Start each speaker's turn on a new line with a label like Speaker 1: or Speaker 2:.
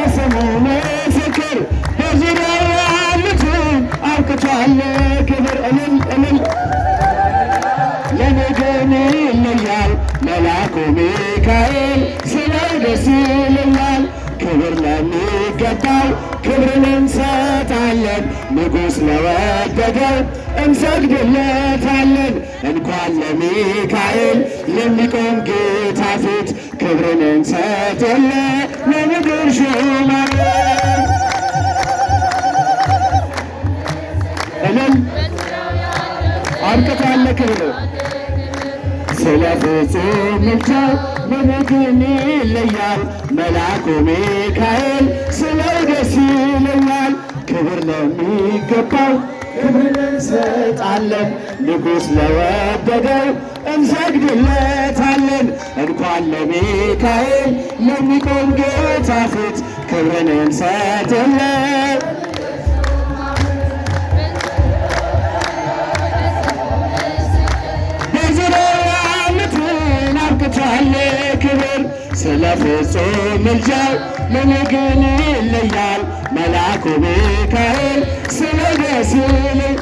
Speaker 1: ለስሙ ምስክር በዙሪያው ያሉትን አብቅቷል ክብር። እልል እልል ለኔ ግን ይለያል መልአኩ ሚካኤል ስለው ደስ ይለኛል። ክብር ለሚገባው ክብርን እንሰጣለን፣ ንጉሥ ለወደደው እንሰግድለታለን። እንኳን ለሚካኤል ለሚቆም ጌታ ፊት ክብርን እንሰጥለት ለምድር ሹማን። እልል አብቅቷል ክብር ስለ ፍጹም ምልጃው ለኔ ግን ይለያል መልአኩ ሚካኤል ስለው ደስ ይለኛል። ክብር ለሚገባው ክብርን እንሰጣለን፣ ንጉሥ ለወደደው እንሰግድለታለን። እንኳን ለሚካኤል ለሚቆም ጌታ ፊት ክብርን እንሰጥለት ክብር ስለ ፍጹም ምልጃው ለኔ ግን ይለያል መልአኩ ሚካኤል ስለው ደስ ይለኛል።